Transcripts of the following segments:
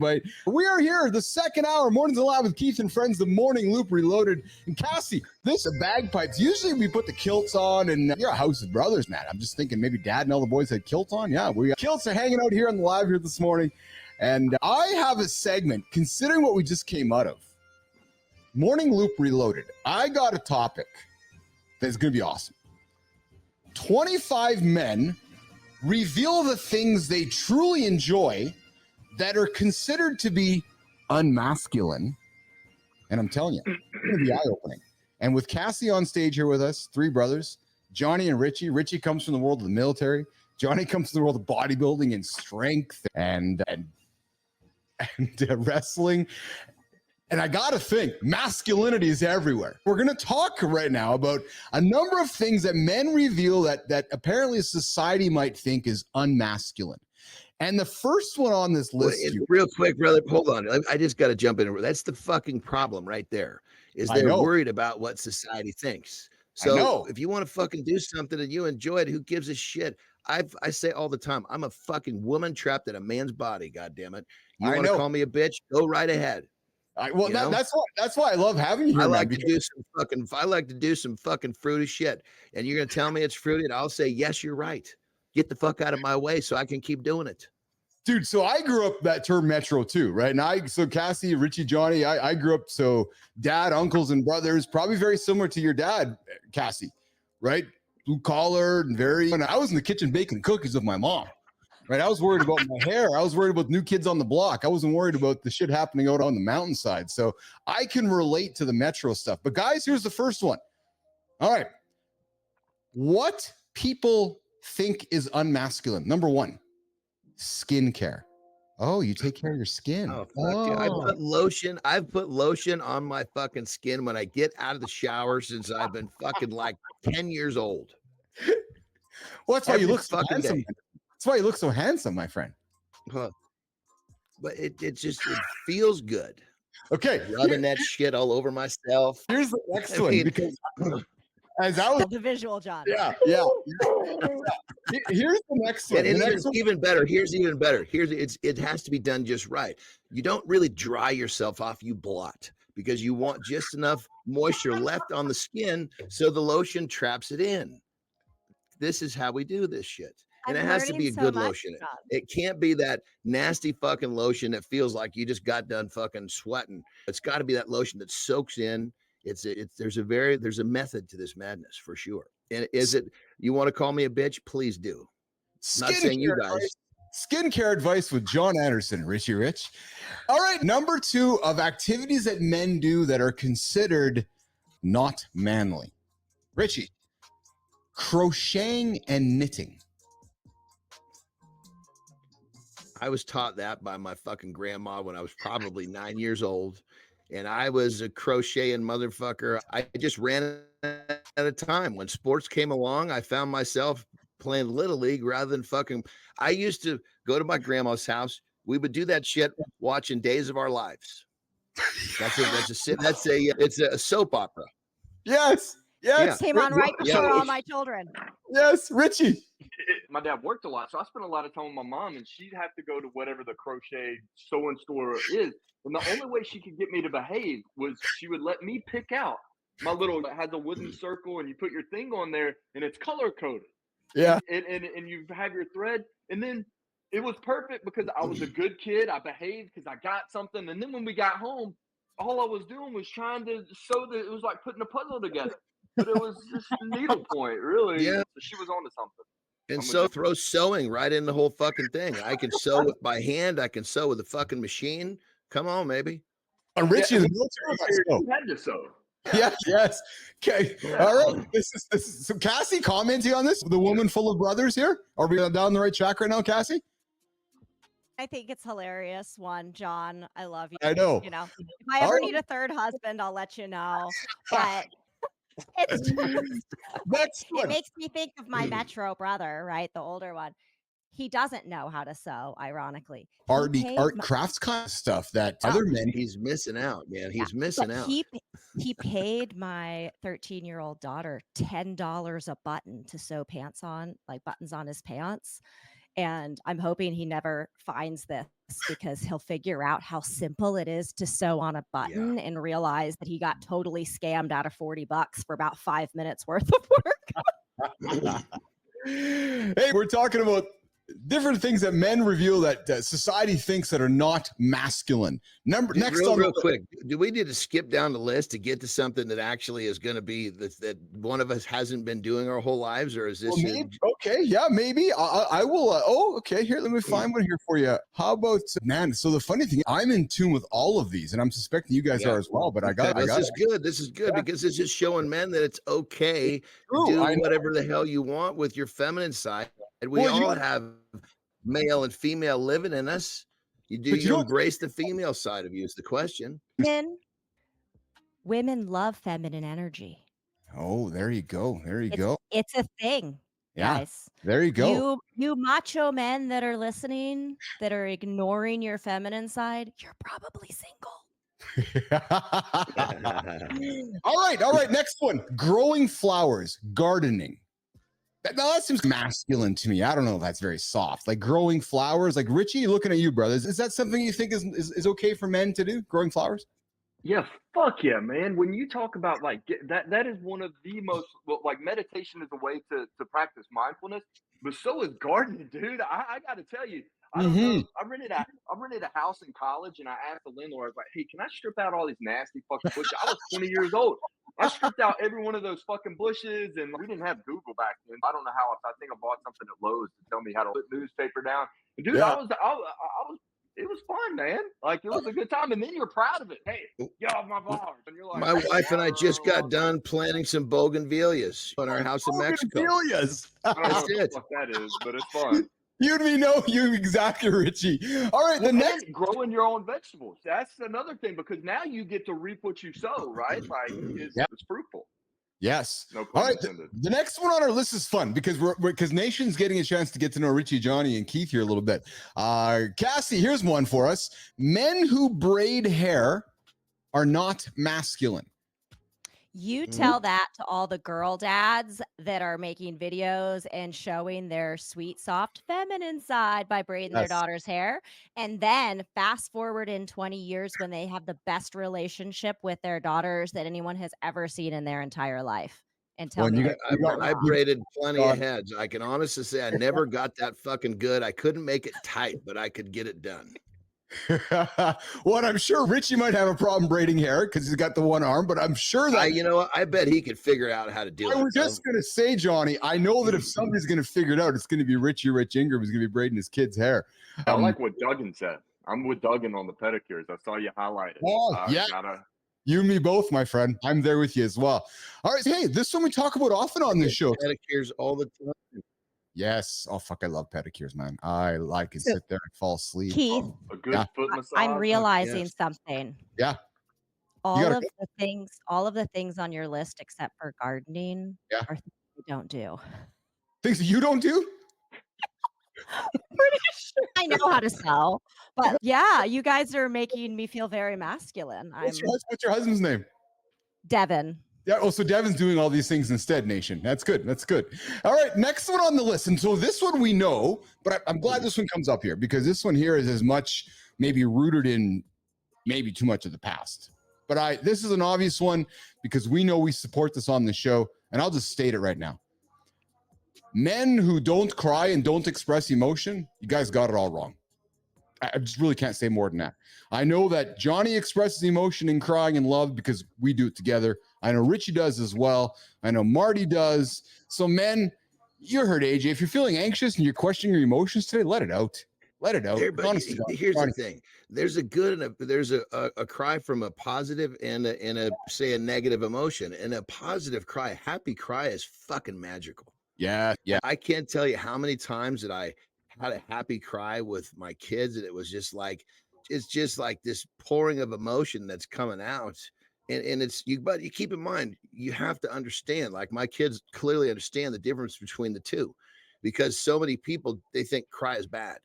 But we are here, the second hour, Mornings Alive with Keith and Friends, the Morning Loop Reloaded. And Cassie, this is bagpipes. Usually we put the kilts on, and you're a house of brothers, man. I'm just thinking maybe Dad and all the boys had kilts on. Yeah, we got kilts are hanging out here on the live here this morning. And I have a segment, considering what we just came out of. Morning Loop Reloaded. I got a topic that's going to be awesome. 25 men reveal the things they truly enjoy that are considered to be unmasculine. And I'm telling you, it's going to be eye-opening. And with Cassie on stage here with us, three brothers, Johnny and Richie. Richie comes from the world of the military. Johnny comes from the world of bodybuilding and strength and wrestling. And I got to think, masculinity is everywhere. We're going to talk right now about a number of things that men reveal that apparently society might think is unmasculine. And the first one on this list, real quick, brother, hold on. I just got to jump in. That's the fucking problem right there. Is they're worried about what society thinks. So if you want to fucking do something and you enjoy it, who gives a shit? I say all the time, I'm a fucking woman trapped in a man's body. God damn it! You want to call me a bitch? Go right ahead. That's why I love having you here. I like to do some fucking fruity shit, and you're gonna tell me it's fruity, and I'll say yes, you're right. Get the fuck out of my way so I can keep doing it. Dude, so I grew up that term metro too, right? And so Cassie, Richie, Johnny, I grew up, so dad, uncles, and brothers, probably very similar to your dad, Cassie, right? Blue collar and when I was in the kitchen baking cookies with my mom, right? I was worried about my hair. I was worried about new kids on the block. I wasn't worried about the shit happening out on the mountainside. So I can relate to the metro stuff. But guys, here's the first one. All right. What people think is unmasculine? Number one, skincare. Oh, you take care of your skin. Oh, fuck yeah. I've put lotion on my fucking skin when I get out of the shower since I've been fucking like 10 years old. Well, that's why you look so handsome. That's why you look so handsome, my friend. But it feels good. Okay. Rubbing that shit all over myself. Here's the next one, because as I was the visual, John. Yeah. Here's the next one. And even better. Here's even better. It has to be done just right. You don't really dry yourself off, you blot, because you want just enough moisture left on the skin so the lotion traps it in. This is how we do this shit. And it has to be a good lotion. It can't be that nasty fucking lotion that feels like you just got done fucking sweating. It's got to be that lotion that soaks in. There's a method to this madness for sure. And you want to call me a bitch? Please do. Not saying you guys. Skincare advice with John Anderson, Richie Rich. All right, number two of activities that men do that are considered not manly. Richie, crocheting and knitting. I was taught that by my fucking grandma when I was probably 9 years old. And I was a crocheting motherfucker. I just ran at a time. When sports came along, I found myself playing Little League rather than fucking. I used to go to my grandma's house. We would do that shit watching Days of Our Lives. It's a soap opera. Yes. It came on right before All My Children. Yes, Richie. My dad worked a lot, so I spent a lot of time with my mom, and she'd have to go to whatever the crochet sewing store is. And the only way she could get me to behave was she would let me pick out my little, it has a wooden circle, and you put your thing on there, and it's color coded. Yeah. And you have your thread, and then it was perfect because I was a good kid. I behaved because I got something, and then when we got home, all I was doing was trying to sew it was like putting a puzzle together. But it was just needlepoint, really. Yeah. So she was onto something. And so throw sewing right in the whole fucking thing. I can sew with my hand. I can sew with a fucking machine. Come on, maybe. Richie, you had to sew. Yes. Okay. Yeah. All right. This is so Cassie commenting on this. The woman full of brothers here. Are we down the right track right now, Cassie? I think it's hilarious. One, John, I love you. I know. You know, if I ever need a third husband, I'll let you know. But it's just, it makes me think of my metro brother, right? The older one. He doesn't know how to sew, ironically. Art crafts kind of stuff that other men. He's missing out, man. He's missing out. He paid my 13-year-old daughter $10 a button to sew pants on, like buttons on his pants. And I'm hoping he never finds this because he'll figure out how simple it is to sew on a button and realize that he got totally scammed out of $40 for about 5 minutes worth of work. Hey, we're talking about different things that men reveal that society thinks that are not masculine. Next real quick, do we need to skip down the list to get to something that actually is going to be that one of us hasn't been doing our whole lives, or is this okay? Yeah, maybe I will. Okay, here, let me find one here for you. How about, man? So the funny thing, I'm in tune with all of these, and I'm suspecting you guys are as well. But this is good. This is good because it's just showing men that it's okay to do whatever the hell you want with your feminine side. And we all have male and female living in us. You embrace the female side of you is the question. Women love feminine energy. Oh, there you go. There you go. It's a thing, guys. There you go. You macho men that are listening, that are ignoring your feminine side, you're probably single. All right. Next one. Growing flowers, gardening. Now that seems masculine to me. I don't know if that's very soft. Like growing flowers, like Richie, looking at you, brothers. Is that something you think is okay for men to do? Growing flowers? Yeah, fuck yeah, man. When you talk about like that is one of the most like meditation is a way to practice mindfulness, but so is gardening, dude. I got to tell you, I don't know. I rented a house in college, and I asked the landlord, I was like, "Hey, can I strip out all these nasty fucking bushes?" I was 20 years old. I stripped out every one of those fucking bushes, and we didn't have Google back then. I don't know how. I think I bought something at Lowe's to tell me how to put newspaper down. And dude, I was. It was fun, man. Like it was a good time, and then you're proud of it. Hey, get off my flowers, and you're like, my wife and I just got done planting some bougainvilleas on our house in Mexico. Bougainvilleas. I don't know what the fuck that is, but it's fun. You and me know you exactly, Richie. All right, the next growing your own vegetables. That's another thing because now you get to reap what you sow, right? Like it's fruitful. Yes. No All right. The next one on our list is fun because because Nation's getting a chance to get to know Richie, Johnny, and Keith here a little bit. Cassie, here's one for us. Men who braid hair are not masculine. You tell that to all the girl dads that are making videos and showing their sweet, soft, feminine side by braiding their daughter's hair. And then fast forward in 20 years when they have the best relationship with their daughters that anyone has ever seen in their entire life. And tell me. I braided plenty of heads. I can honestly say I never got that fucking good. I couldn't make it tight, but I could get it done. Well, I'm sure Richie might have a problem braiding hair because he's got the one arm, but I'm sure that I bet he could figure out how to do it. I was just gonna say, Johnny, I know that if somebody's gonna figure it out, it's gonna be Richie Rich Ingram who's gonna be braiding his kid's hair. I like what Duggan said. I'm with Duggan on the pedicures. I saw you highlighted. Oh, yeah. You and me both, my friend. I'm there with you as well. All right. Hey, this one we talk about often on this show. Pedicures all the time. Yes. Oh, fuck. I love pedicures, man. I like it. Sit there and fall asleep. Keith, a good foot massage. I'm realizing something. Yeah. All of the things on your list except for gardening are things you don't do. Things you don't do? Pretty sure I know how to sew. But yeah, you guys are making me feel very masculine. What's your husband's name? Devin. Yeah. Oh, so Devin's doing all these things instead, Nation. That's good. That's good. All right. Next one on the list. And so this one we know, but I'm glad this one comes up here because this one here is as much maybe rooted in maybe too much of the past. But this is an obvious one because we know we support this on the show. And I'll just state it right now. Men who don't cry and don't express emotion, you guys got it all wrong. I just really can't say more than that. I know that Johnny expresses emotion in crying and love because we do it together. I know Richie does as well. I know Marty does. So men, you heard AJ. If you're feeling anxious and you're questioning your emotions today, let it out. Let it out. Here's the thing. There's a good and there's a cry from a positive and a say a negative emotion. And a positive cry, happy cry is fucking magical. Yeah. I can't tell you how many times that I had a happy cry with my kids, and it was just like this pouring of emotion that's coming out. And it's but you keep in mind, you have to understand, like my kids clearly understand the difference between the two, because so many people, they think cry is bad.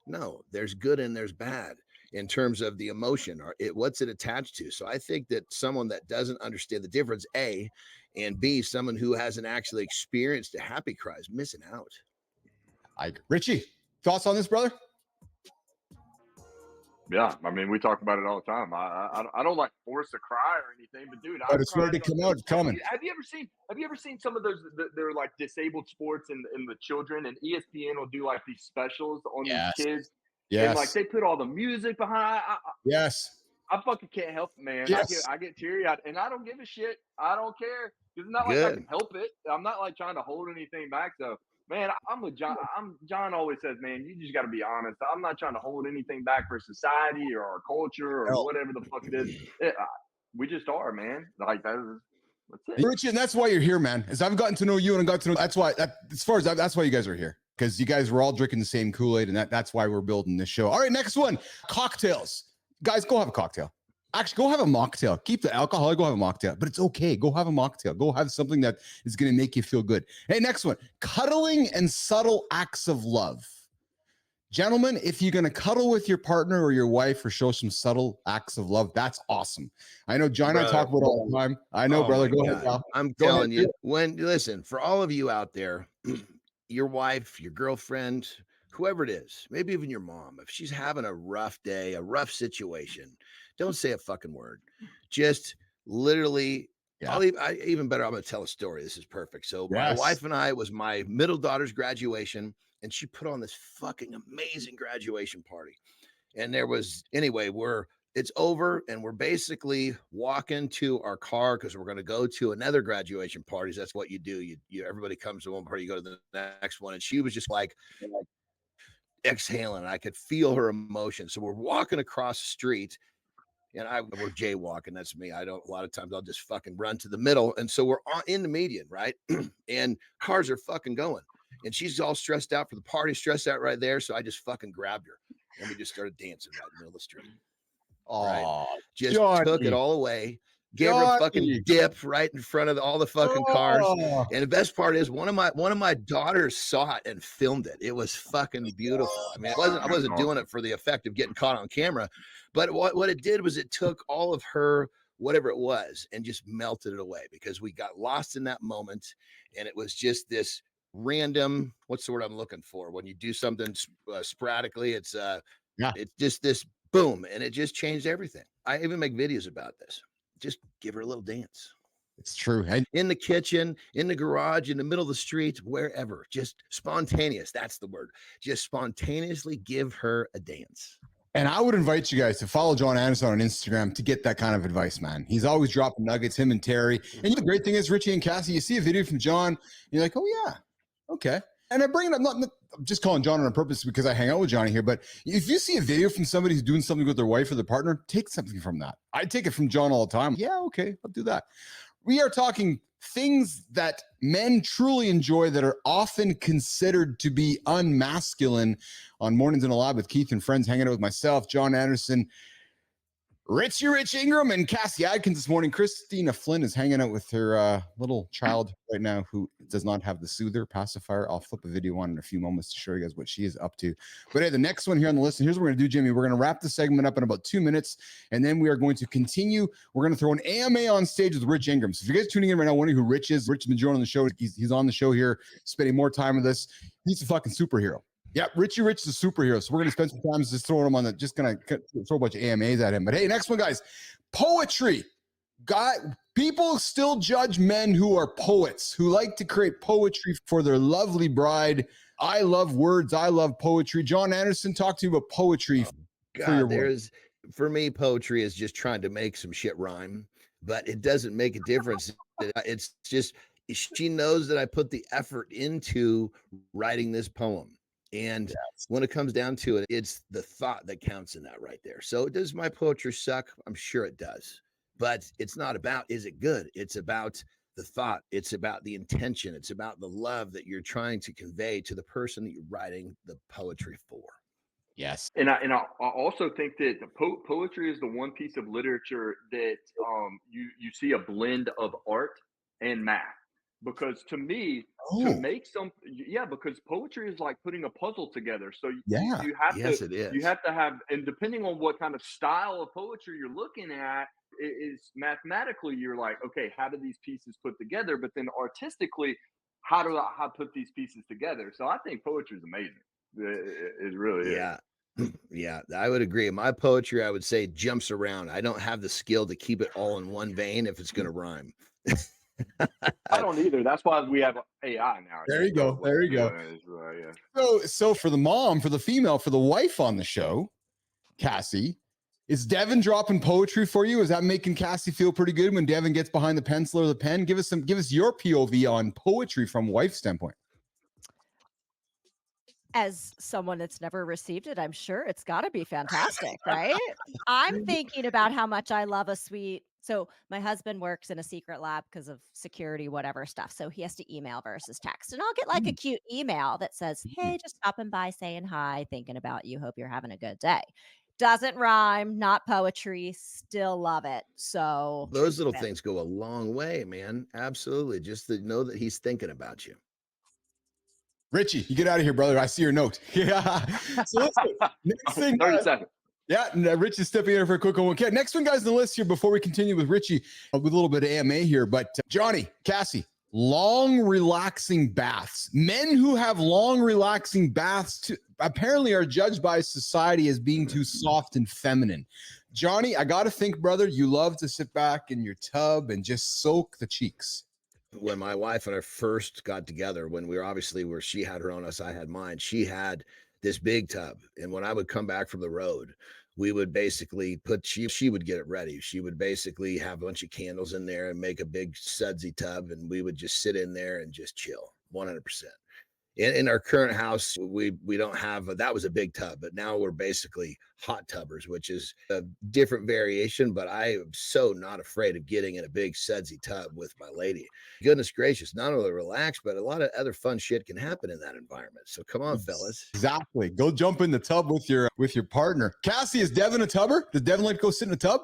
No, there's good and there's bad in terms of the emotion or what's it attached to. So I think that someone that doesn't understand the difference, A, and B, someone who hasn't actually experienced a happy cry is missing out. Richie. Thoughts on this, brother? Yeah, I mean, we talk about it all the time. I don't like force a cry or anything, but dude, But it's ready to come out. It's coming. Have you ever seen some of those? They're like disabled sports and the children, and ESPN will do like these specials on Yes. these kids, and like Yes. they put all the music behind. Yes. I fucking can't help it, man. Yes. I get teary eyed, and I don't give a shit. I don't care. It's not like I can help it. I'm not like trying to hold anything back. So, man, John always says, man, you just got to be honest. I'm not trying to hold anything back for society or our culture or whatever the fuck it is. We just are, man. Like that's it. Richie, and that's why you're here, man. As I've gotten to know you and I got to know, that's why that's why you guys are here. Because you guys were all drinking the same Kool-Aid, and that's why we're building this show. All right, next one, cocktails. Guys, go have a cocktail. Actually, go have a mocktail. Keep the alcohol, go have a mocktail. But it's okay. Go have a mocktail. Go have something that is going to make you feel good. Hey, next one, cuddling and subtle acts of love. Gentlemen, if you're going to cuddle with your partner or your wife or show some subtle acts of love, that's awesome. I know John and I talk about it all the time. I know, brother. Go ahead, pal. I'm telling you, listen, for all of you out there, your wife, your girlfriend, whoever it is, maybe even your mom, if she's having a rough day, a rough situation, don't say a fucking word. Just literally, even better, I'm going to tell a story. This is perfect. So my wife and I, it was my middle daughter's graduation, and she put on this fucking amazing graduation party. And there was, anyway, it's over, and we're basically walking to our car because we're going to go to another graduation party. That's what you do. You everybody comes to one party, you go to the next one. And she was just like exhaling. I could feel her emotion. So we're walking across the street, and we're jaywalking. That's me. A lot of times I'll just fucking run to the middle. And so we're in the median, right? And cars are fucking going. And she's all stressed out for the party, stressed out right there. So I just fucking grabbed her, and we just started dancing right in the middle of the street. Right? Just took it all away, gave her a fucking dip right in front of all the fucking cars. And the best part is one of my daughters saw it and filmed it. It was fucking beautiful. I mean, I wasn't doing it for the effect of getting caught on camera, but what it did was it took all of her whatever it was and just melted it away, because we got lost in that moment. And it was just this random, what's the word I'm looking for? When you do something sporadically, it's just this boom, and it just changed everything. I even make videos about this. Just give her a little dance. It's true. In the kitchen, in the garage, in the middle of the street, wherever. Just spontaneous. That's the word. Just spontaneously give her a dance. And I would invite you guys to follow John Anderson on Instagram to get that kind of advice, man. He's always dropping nuggets, him and Terry. And the great thing is, Richie and Cassie, you see a video from John, and you're like, oh yeah, okay. And I bring it up, I'm just calling John on purpose because I hang out with Johnny here. But if you see a video from somebody who's doing something with their wife or their partner, take something from that. I take it from John all the time. Yeah, okay, I'll do that. We are talking things that men truly enjoy that are often considered to be unmasculine on Mornings in the Lab with Keith and friends, hanging out with myself, John Anderson, Rich Ingram, and Cassie Adkins this morning. Christina Flynn is hanging out with her little child right now who does not have the soother pacifier. I'll flip a video on in a few moments to show you guys what she is up to. But hey, the next one here on the list, and here's what we're going to do, Jimmy. We're going to wrap the segment up in about 2 minutes, and then we are going to continue. We're going to throw an AMA on stage with Rich Ingram. So if you guys tuning in right now, wondering who Rich is, Rich has been joining the show. He's on the show here, spending more time with us. He's a fucking superhero. Yeah, Richie Rich is a superhero. So we're going to spend some time just throwing him on the, just going to throw a bunch of AMAs at him. But hey, next one, guys, poetry. People still judge men who are poets, who like to create poetry for their lovely bride. I love words. I love poetry. John Anderson, talk to me about poetry. For me, poetry is just trying to make some shit rhyme, but it doesn't make a difference. It's just, she knows that I put the effort into writing this poem. And when it comes down to it, it's the thought that counts in that right there. So does my poetry suck? I'm sure it does. But it's not about, is it good? It's about the thought. It's about the intention. It's about the love that you're trying to convey to the person that you're writing the poetry for. Yes. And I also think that poetry is the one piece of literature that you see a blend of art and math. Because to me, to make because poetry is like putting a puzzle together. So you have to have, and depending on what kind of style of poetry you're looking at, is mathematically you're like, okay, how do these pieces put together? But then artistically, how do I put these pieces together? So I think poetry is amazing. It really is. Yeah. Yeah, I would agree. My poetry, I would say, jumps around. I don't have the skill to keep it all in one vein if it's going to rhyme. I don't either. That's why we have AI now. There you go. There you go. Yeah. So for the mom, for the female, for the wife on the show, Cassie, is Devin dropping poetry for you? Is that making Cassie feel pretty good when Devin gets behind the pencil or the pen? Give us your POV on poetry from wife's standpoint. As someone that's never received it, I'm sure it's got to be fantastic, right? I'm thinking about how much I love a sweet. So my husband works in a secret lab because of security, whatever stuff. So he has to email versus text. And I'll get like a cute email that says, hey, just stopping by, saying hi, thinking about you. Hope you're having a good day. Doesn't rhyme, not poetry, still love it. So those little things go a long way, man. Absolutely. Just to know that he's thinking about you. Richie, you get out of here, brother. I see your note. Yeah. So listen, next thing, 30 seconds. Yeah, Richie's stepping in for a quick one. Okay, next one, guys, on the list here before we continue with Richie with a little bit of AMA here. But Johnny, Cassie, long, relaxing baths. Men who have long, relaxing baths apparently are judged by society as being too soft and feminine. Johnny, I got to think, brother, you love to sit back in your tub and just soak the cheeks. When my wife and I first got together, when we were where she had her own house, I had mine, she had this big tub. And when I would come back from the road, we would basically she would get it ready. She would basically have a bunch of candles in there and make a big sudsy tub. And we would just sit in there and just chill 100%. In our current house, we don't have that was a big tub, but now we're basically hot tubbers, which is a different variation. But I am so not afraid of getting in a big sudsy tub with my lady. Goodness gracious, not only relax, but a lot of other fun shit can happen in that environment. So come on, fellas. Exactly. Go jump in the tub with your partner. Cassie, is Devin a tubber? Does Devin like to go sit in a tub?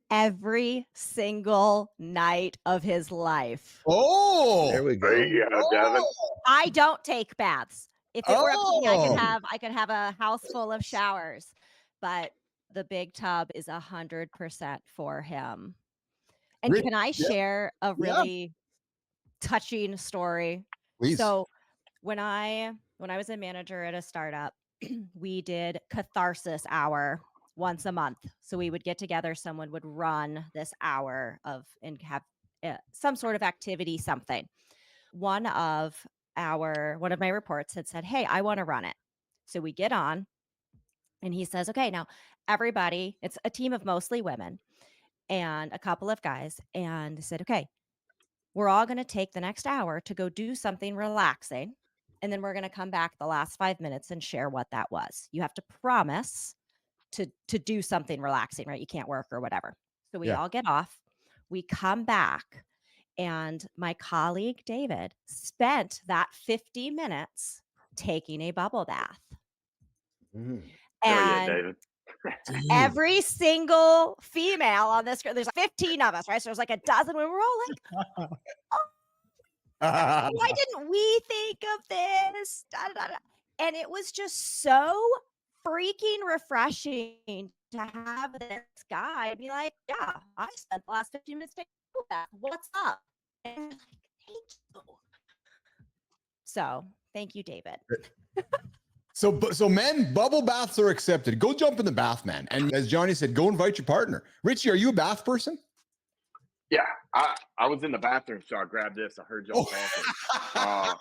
Every single night of his life. Oh, there we go. Devin. I don't take baths. If it were up to me, I could have a house full of showers, but the big tub is 100% for him. And can I share a really touching story? Please. So when I was a manager at a startup, we did catharsis hour once a month. So we would get together, someone would run this hour and have some sort of activity, something. One of my reports had said, hey, I want to run it. So we get on and he says, okay, now everybody, it's a team of mostly women and a couple of guys. And said, okay, we're all going to take the next hour to go do something relaxing. And then we're going to come back the last 5 minutes and share what that was. You have to promise to do something relaxing, right? You can't work or whatever. So we all get off, we come back, and my colleague David spent that 50 minutes taking a bubble bath. And David. Every single female on this group, there's 15 of us, right? So there's like a dozen when we're all like, oh, why didn't we think of this? Da, da, da. And it was just so freaking refreshing to have this guy be like, yeah, I spent the last 15 minutes taking that. What's up? And I'm like, thank you. So thank you, David. So men, bubble baths are accepted. Go jump in the bath, man. And as Johnny said, go invite your partner. Richie, are you a bath person? Yeah, I was in the bathroom, so I grabbed this. I heard y'all talking.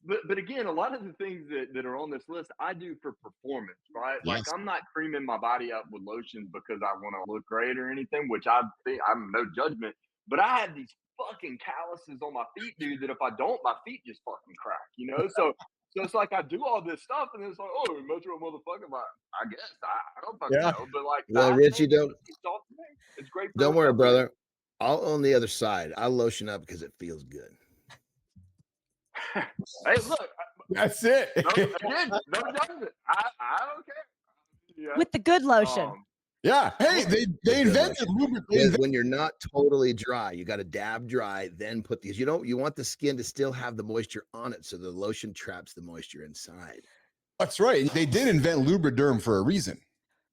But again, a lot of the things that are on this list, I do for performance, right? Yes. Like I'm not creaming my body up with lotions because I want to look great or anything, which I think I'm no judgment. But I have these fucking calluses on my feet, dude, that if I don't, my feet just fucking crack, you know? So it's like I do all this stuff and it's like, oh, Metro motherfucker. I guess I don't fucking know. But like, well, Richie, it's great. Don't worry, brother. I'll own the other side. I'll lotion up because it feels good. Hey, look. That's it. No judgment. I don't care. Yeah. With the good lotion. Yeah. Hey, they invented lubricant. When you're not totally dry, you got to dab dry, then put these. You want the skin to still have the moisture on it, so the lotion traps the moisture inside. That's right. They did invent Lubriderm for a reason.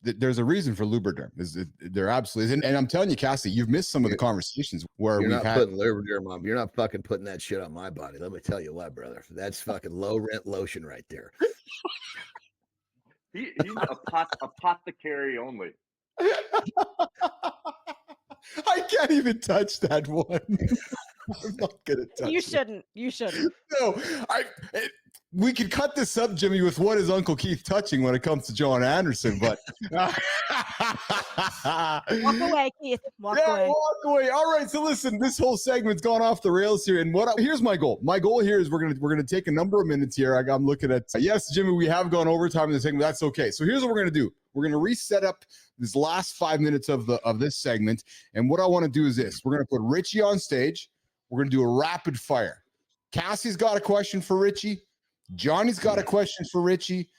there's a reason for Lubriderm. There absolutely is. And I'm telling you, Cassie, you've missed some of the conversations where you're we've not had. putting Lubriderm on. You're not fucking putting that shit on my body. Let me tell you what, brother. That's fucking low rent lotion right there. He's apothecary only. I can't even touch that one. I'm not gonna touch You it. shouldn't. You shouldn't. No, we could cut this up, Jimmy, with what is Uncle Keith touching when it comes to John Anderson, but Walk away, Keith. Walk away. Walk away. All right, so listen, this whole segment's gone off the rails here, and here's my goal. My goal here is we're gonna take a number of minutes here. I'm looking at yes, Jimmy, we have gone overtime in the segment. That's okay. So here's what we're gonna do. We're gonna reset up this last 5 minutes of this segment, and what I want to do is this: we're gonna put Richie on stage. We're gonna do a rapid fire. Cassie's got a question for Richie. Johnny's got a question for Richie.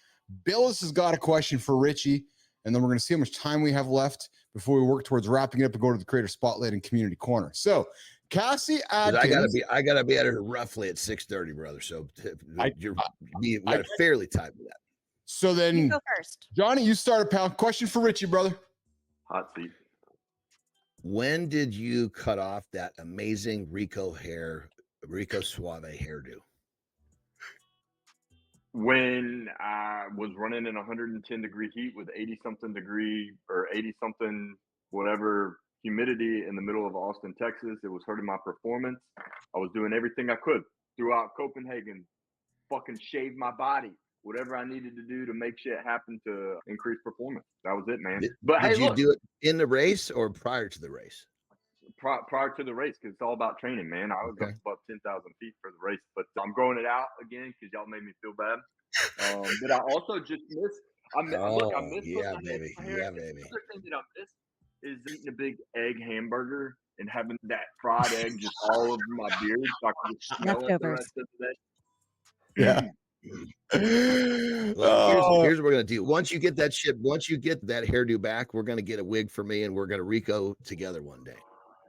Billis has got a question for Richie. And then we're going to see how much time we have left before we work towards wrapping it up and go to the Creator Spotlight and Community Corner. So, Cassie Adkins. I gotta be at her roughly at 6:30, brother. So you got fairly tight with that. So then, you go first. Johnny, you start a pal. Question for Richie, brother. Hot seat. When did you cut off that amazing Rico Suave hairdo? When I was running in 110 degree heat with 80 something degree or 80 something whatever humidity in the middle of Austin, Texas, it was hurting my performance. I was doing everything I could throughout Copenhagen, fucking shave my body, whatever I needed to do to make shit happen to increase performance. That was it, man. Did you do it in the race or prior to the race? Prior to the race, because it's all about training, man. I was up above 10,000 feet for the race, but I'm growing it out again because y'all made me feel bad. But I also just missed. I missed. Yeah, baby. Yeah, baby. The other thing that I missed is eating a big egg hamburger and having that fried egg just all over my beard, so I can just smell it the rest of the day. Yeah. Well, here's what we're gonna do. Once you get that hairdo back, we're gonna get a wig for me, and we're gonna Rico together one day.